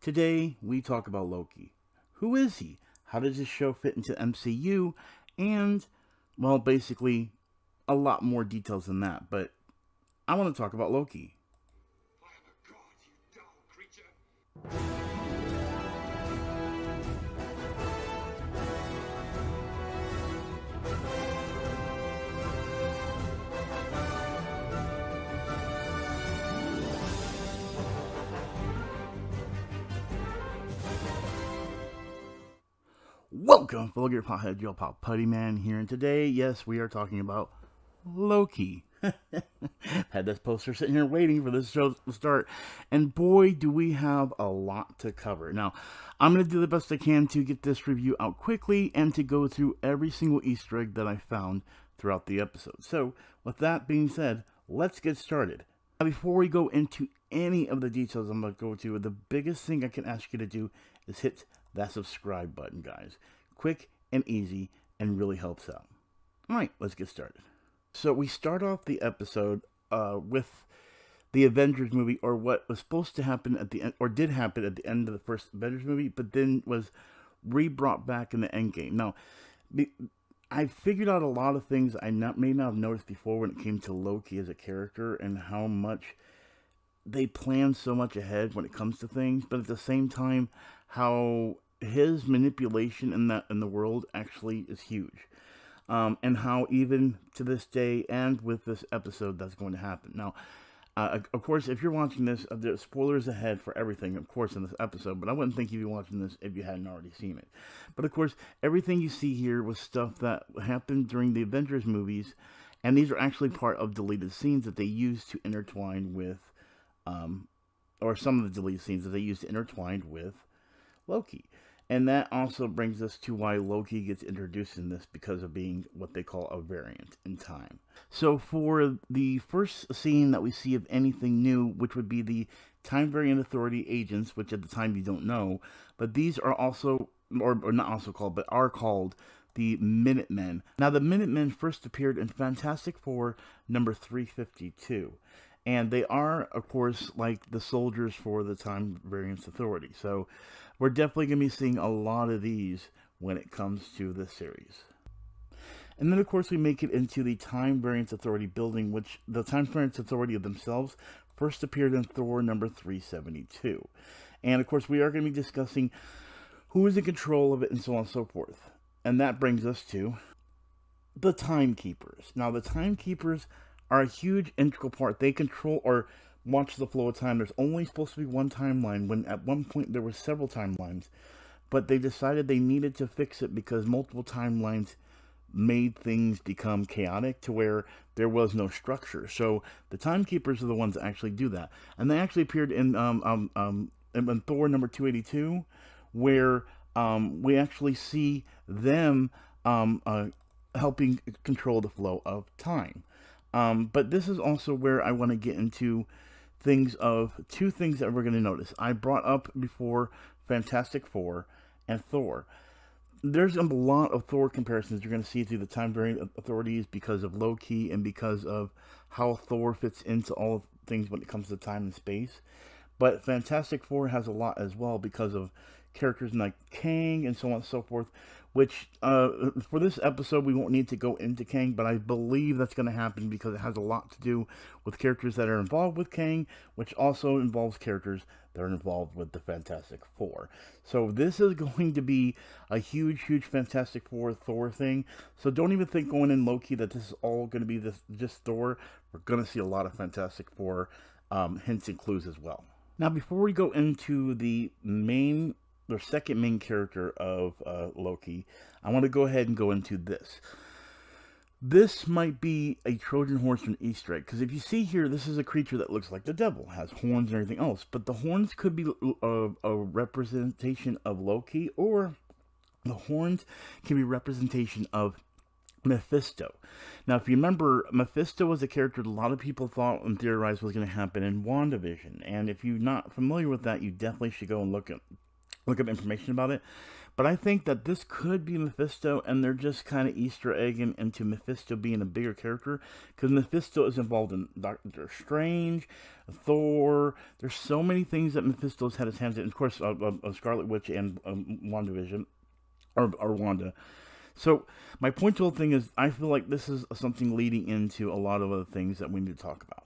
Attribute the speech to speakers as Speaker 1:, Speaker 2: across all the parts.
Speaker 1: Today, we talk about Loki. Who is he? How does this show fit into MCU? And, well, basically, a lot more details than that. But I want to talk about Loki.
Speaker 2: I am a god, you dull creature.
Speaker 1: Welcome, fellow gear pothead, Joe Pop Putty Man here, and today, yes, we are talking about Loki. Had this poster sitting here waiting for this show to start, and boy, do we have a lot to cover. Now, I'm going to do the best I can to get this review out quickly and to go through every single Easter egg that I found throughout the episode. So, with that being said, let's get started. Now, before we go into any of the details I'm going to go to, the biggest thing I can ask you to do is hit that subscribe button, guys. Quick and easy, and really helps out. Alright, let's get started. So we start off the episode with the Avengers movie, or what was supposed to happen at the end, or did happen at the end of the first Avengers movie, but then was re-brought back in the Endgame. Now, I figured out a lot of things I may not have noticed before when it came to Loki as a character, and how much they plan so much ahead when it comes to things, but at the same time, how his manipulation in the world actually is huge. And how even to this day and with this episode that's going to happen. Now, of course, if you're watching this, there's spoilers ahead for everything, of course, in this episode, but I wouldn't think you'd be watching this if you hadn't already seen it. But of course, everything you see here was stuff that happened during the Avengers movies, and these are actually part of deleted scenes that they used to intertwine with, or some of the deleted scenes that they used to intertwine with Loki. And that also brings us to why Loki gets introduced in this, because of being what they call a variant in time. So for the first scene that we see of anything new, which would be the Time Variant Authority agents, which at the time you don't know, but these are also, or not also called, but are called the Minutemen. Now the Minutemen first appeared in Fantastic Four number 352. And they are, of course, like the soldiers for the Time Variance Authority. So we're definitely going to be seeing a lot of these when it comes to this series. And then, of course, we make it into the Time Variance Authority building, which the Time Variance Authority themselves first appeared in Thor number 372. And, of course, we are going to be discussing who is in control of it and so on and so forth. And that brings us to the Timekeepers. Now, the Timekeepers are a huge integral part. They control or watch the flow of time. There's only supposed to be one timeline, when at one point there were several timelines, but they decided they needed to fix it because multiple timelines made things become chaotic to where there was no structure. So the Timekeepers are the ones that actually do that, and they actually appeared in Thor number 282, where we actually see them helping control the flow of time. But this is also where I want to get into two things that we're going to notice. I brought up before Fantastic Four and Thor. There's a lot of Thor comparisons you're going to see through the Time Variant Authorities because of Loki and because of how Thor fits into all things when it comes to time and space. But Fantastic Four has a lot as well because of characters like Kang and so on and so forth, which for this episode we won't need to go into Kang, but I believe that's going to happen because it has a lot to do with characters that are involved with Kang, which also involves characters that are involved with the Fantastic Four. So this is going to be a huge Fantastic Four Thor thing. So don't even think going in Loki that this is all going to be just Thor. We're going to see a lot of Fantastic Four hints and clues as well. Now, before we go into the second main character of Loki, I want to go ahead and go into this. This might be a Trojan horse from Easter egg, because if you see here, this is a creature that looks like the devil, has horns and everything else, but the horns could be a representation of Loki, or the horns can be representation of Mephisto. Now, if you remember, Mephisto was a character that a lot of people thought and theorized was going to happen in WandaVision, and if you're not familiar with that, you definitely should go and look look up information about it. But I think that this could be Mephisto, and they're just kind of Easter egging into Mephisto being a bigger character, because Mephisto is involved in Doctor Strange, Thor. There's so many things that Mephisto's had his hands in. Of course, Scarlet Witch and WandaVision, or Wanda. So my point to the whole thing is, I feel like this is something leading into a lot of other things that we need to talk about.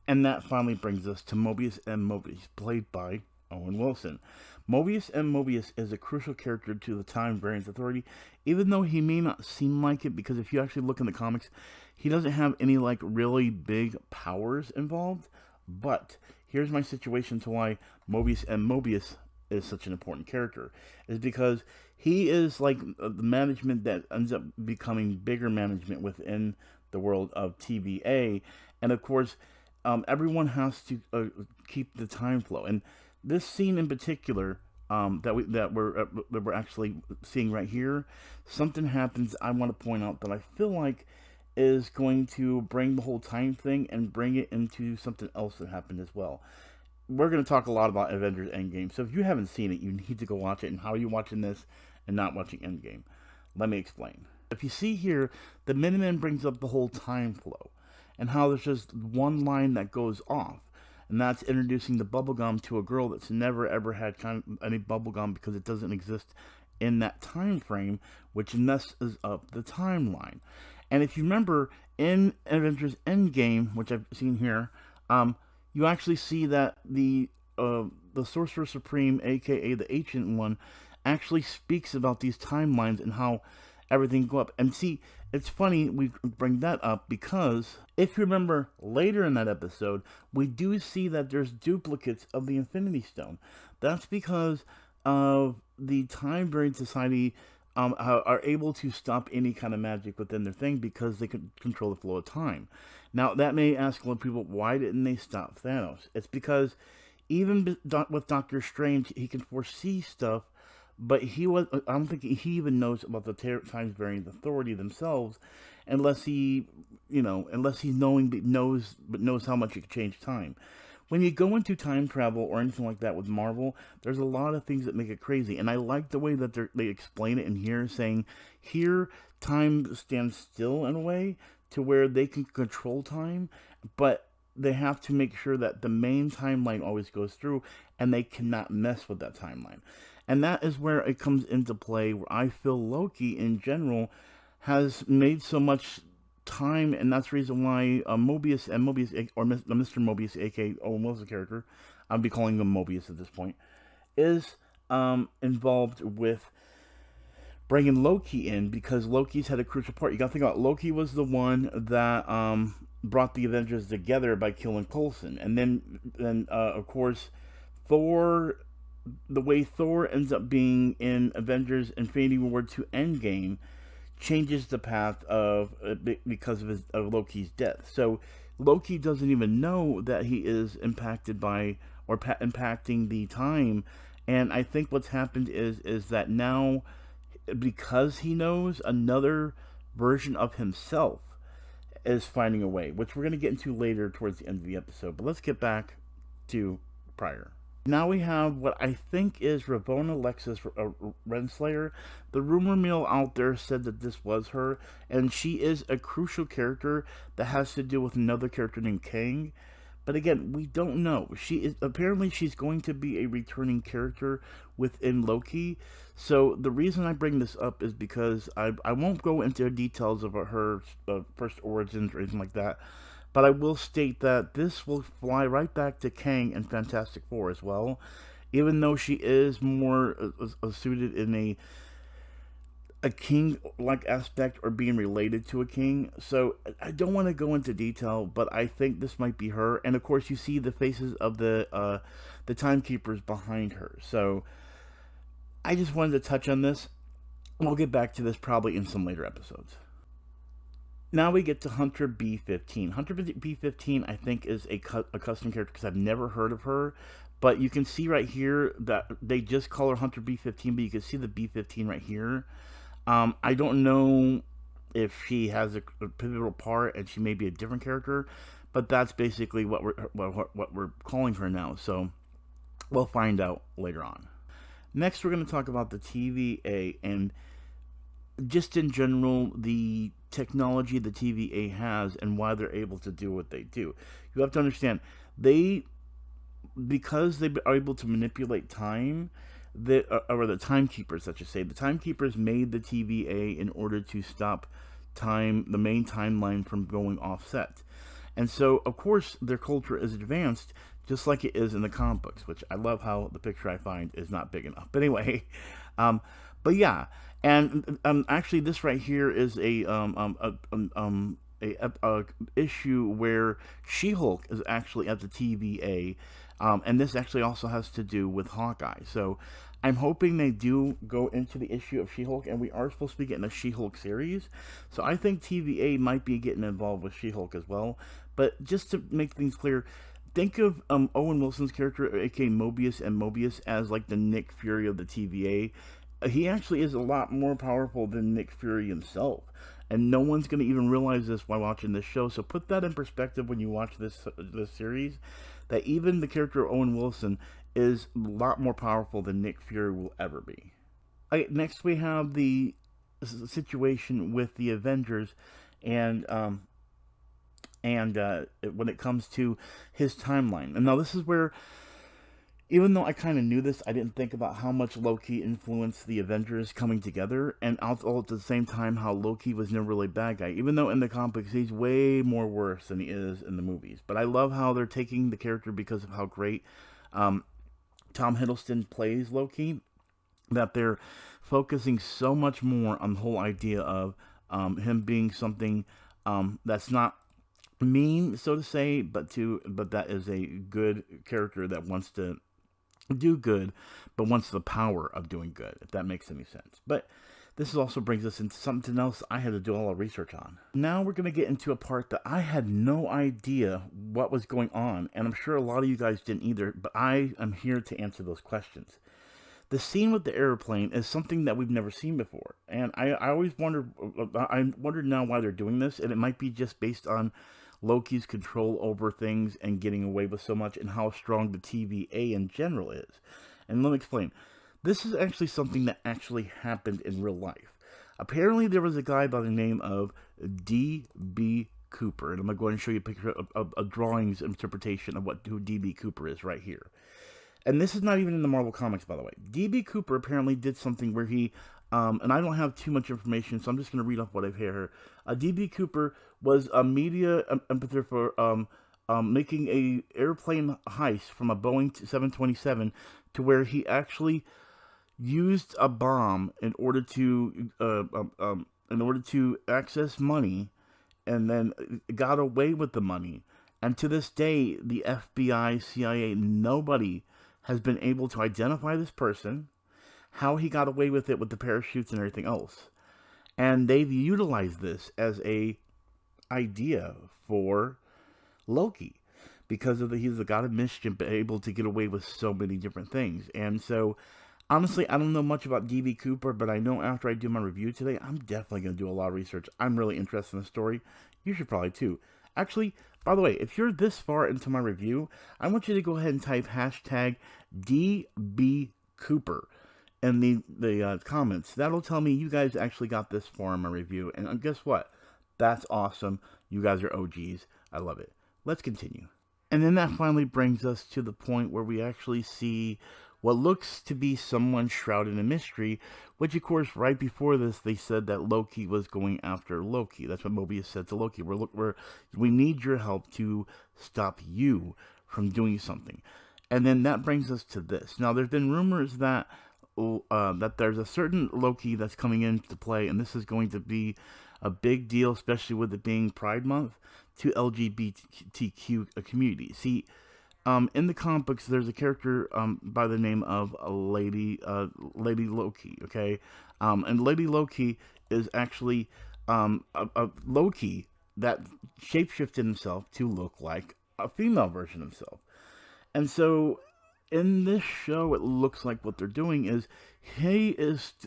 Speaker 1: And that finally brings us to Mobius M. Mobius, played by Owen Wilson. Mobius M. Mobius is a crucial character to the Time Variance Authority, even though he may not seem like it, because if you actually look in the comics, he doesn't have any like really big powers involved. But here's my situation to why Mobius M. Mobius is such an important character, is because he is like the management that ends up becoming bigger management within the world of TVA, and of course, everyone has to keep the time flow. And this scene in particular, that we're actually seeing right here, something happens I want to point out that I feel like is going to bring the whole time thing and bring it into something else that happened as well. We're going to talk a lot about Avengers Endgame, so if you haven't seen it, you need to go watch it. And how are you watching this and not watching Endgame? Let me explain. If you see here, the Minuteman brings up the whole time flow, and how there's just one line that goes off, and that's introducing the bubblegum to a girl that's never ever had any bubblegum because it doesn't exist in that time frame, which messes up the timeline. And if you remember, in Avengers Endgame, which I've seen here, you actually see that the Sorcerer Supreme, aka the Ancient One, actually speaks about these timelines and how everything go up. And see, it's funny we bring that up because if you remember later in that episode, we do see that there's duplicates of the Infinity Stone. That's because of the Time Variance Society are able to stop any kind of magic within their thing because they can control the flow of time. Now, that may ask a lot of people, why didn't they stop Thanos? It's because even with Doctor Strange, he can foresee stuff, but I don't think he even knows about the Time Variance Authority themselves, unless he knows how much he can change time. When you go into time travel or anything like that with Marvel, there's a lot of things that make it crazy. And I like the way that they explain it in here, saying here time stands still in a way to where they can control time, but they have to make sure that the main timeline always goes through, and they cannot mess with that timeline. And that is where it comes into play, where I feel Loki in general has made so much time, and that's the reason why Mobius and Mobius, or Mr. Mobius, aka Owen Wilson's character, I'll be calling him Mobius at this point, is involved with bringing Loki in, because Loki's had a crucial part. You got to think about Loki was the one that brought the Avengers together by killing Coulson, and then of course Thor. The way Thor ends up being in Avengers Infinity War to Endgame changes the path of because of Loki's death. So Loki doesn't even know that he is impacted by or impacting the time. And I think what's happened is that now, because he knows, another version of himself is finding a way, which we're going to get into later towards the end of the episode. But let's get back to prior. Now we have what I think is Ravonna Lexus Renslayer. The rumor mill out there said that this was her, and she is a crucial character that has to do with another character named Kang. But again, we don't know. Apparently she's going to be a returning character within Loki. So the reason I bring this up is because I won't go into details of her first origins or anything like that. But I will state that this will fly right back to Kang and Fantastic Four as well, even though she is more suited in a king-like aspect or being related to a king. So I don't want to go into detail, but I think this might be her. And of course, you see the faces of the Timekeepers behind her. So I just wanted to touch on this. We'll get back to this probably in some later episodes. Now we get to Hunter B-15. Hunter B-15, I think, is a custom character because I've never heard of her. But you can see right here that they just call her Hunter B-15, but you can see the B-15 right here. I don't know if she has a pivotal part and she may be a different character, but that's basically what we're calling her now. So we'll find out later on. Next, we're going to talk about the TVA and just in general the technology the TVA has and why they're able to do what they do. You have to understand, they because they are able to manipulate time, or the timekeepers, I should say, the timekeepers made the TVA in order to stop time, the main timeline, from going offset. And so, of course, their culture is advanced, just like it is in the comic books, which I love how the picture I find is not big enough. But anyway, um, but yeah, and actually, this right here is a issue where She-Hulk is actually at the TVA, and this actually also has to do with Hawkeye. So I'm hoping they do go into the issue of She-Hulk, and we are supposed to be getting a She-Hulk series. So I think TVA might be getting involved with She-Hulk as well. But just to make things clear, think of Owen Wilson's character, aka Mobius, and Mobius as like the Nick Fury of the TVA. He actually is a lot more powerful than Nick Fury himself. And no one's going to even realize this while watching this show. So put that in perspective when you watch this series, that even the character of Owen Wilson is a lot more powerful than Nick Fury will ever be. Next, we have the situation with the Avengers, and when it comes to his timeline. And now this is where, even though I kind of knew this, I didn't think about how much Loki influenced the Avengers coming together, and also at the same time how Loki was never really a bad guy, even though in the comics he's way more worse than he is in the movies. But I love how they're taking the character because of how great Tom Hiddleston plays Loki, that they're focusing so much more on the whole idea of him being something that's not mean, so to say, but that is a good character that wants to do good, but wants the power of doing good, if that makes any sense. But this also brings us into something else I had to do a lot of research on. Now we're going to get into a part that I had no idea what was going on, and I'm sure a lot of you guys didn't either, but I am here to answer those questions. The scene with the airplane is something that we've never seen before, and I always wondered, I wondered now why they're doing this, and it might be just based on Loki's control over things and getting away with so much, and how strong the TVA in general is. And let me explain. This is actually something that actually happened in real life. Apparently, there was a guy by the name of D.B. Cooper, and I'm going to go ahead and show you a picture of a drawing's interpretation of who D.B. Cooper is right here. And this is not even in the Marvel Comics, by the way. D.B. Cooper apparently did something where he, and I don't have too much information, so I'm just going to read off what I've here. D.B. Cooper was a media empather for making a airplane heist from a Boeing 727, to where he actually used a bomb in order to access money, and then got away with the money. And to this day, the FBI, CIA, nobody has been able to identify this person, how he got away with it with the parachutes and everything else. And they've utilized this as a idea for Loki, because he's the god of mischief, able to get away with so many different things. And so, honestly, I don't know much about D.B. Cooper, but I know after I do my review today, I'm definitely going to do a lot of research. I'm really interested in the story. You should probably too. Actually, by the way, if you're this far into my review, I want you to go ahead and type hashtag DB Cooper in the comments. That'll tell me you guys actually got this far in my review. And guess what? That's awesome. You guys are OGs. I love it. Let's continue. And then that finally brings us to the point where we actually see what looks to be someone shrouded in mystery, which, of course, right before this, they said that Loki was going after Loki. That's what Mobius said to Loki. We need your help to stop you from doing something. And then that brings us to this. Now, there's been rumors that there's a certain Loki that's coming into play, and this is going to be a big deal, especially with it being Pride Month, to LGBTQ community. See, in the comic books, there's a character by the name of Lady Loki, okay? And Lady Loki is actually a Loki that shapeshifted himself to look like a female version of himself. And so, in this show, it looks like what they're doing is,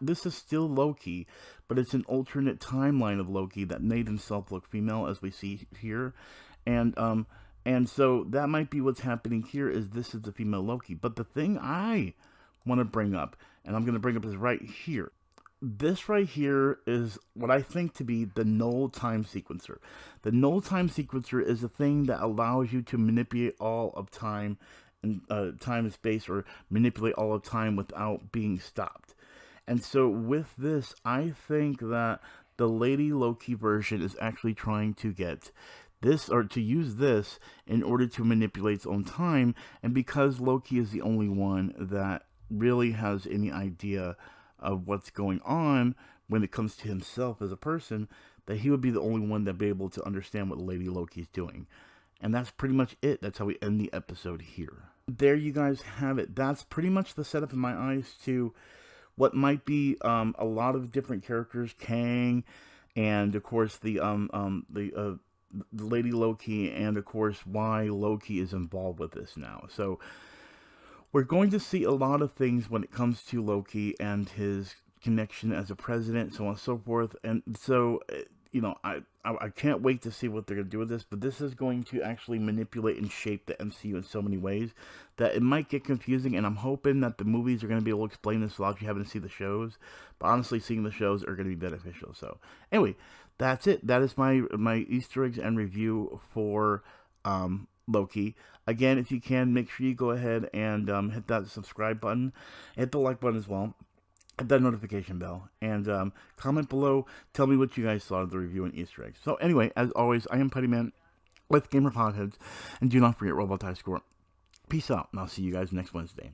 Speaker 1: this is still Loki, but it's an alternate timeline of Loki that made himself look female, as we see here. And so that might be what's happening here, is this is the female Loki. But the thing I want to bring up, and I'm going to bring up is right here. This right here is what I think to be the null time sequencer. The null time sequencer is a thing that allows you to manipulate all of time and time and space, or manipulate all of time without being stopped. And so with this, I think that the Lady Loki version is actually trying to get this, or to use this in order to manipulate its own time. And because Loki is the only one that really has any idea of what's going on when it comes to himself as a person, that he would be the only one that'd be able to understand what Lady Loki's doing. And that's pretty much it. That's how we end the episode here. There you guys have it. That's pretty much the setup in my eyes to what might be a lot of different characters, Kang, and of course the Lady Loki, and of course why Loki is involved with this now. So we're going to see a lot of things when it comes to Loki and his connection as a president, so on and so forth. And so, I can't wait to see what they're going to do with this, but this is going to actually manipulate and shape the MCU in so many ways that it might get confusing, and I'm hoping that the movies are going to be able to explain this a lot if you haven't seen the shows, but honestly, seeing the shows are going to be beneficial. So, anyway, that's it. That is my Easter eggs and review for Loki. Again, if you can, make sure you go ahead and hit that subscribe button, hit the like button as well, hit that notification bell, and comment below. Tell me what you guys thought of the review and Easter eggs. So anyway, as always, I am Putty Man with Gamer Potheads, and do not forget, roll ball tie score. Peace out, and I'll see you guys next Wednesday.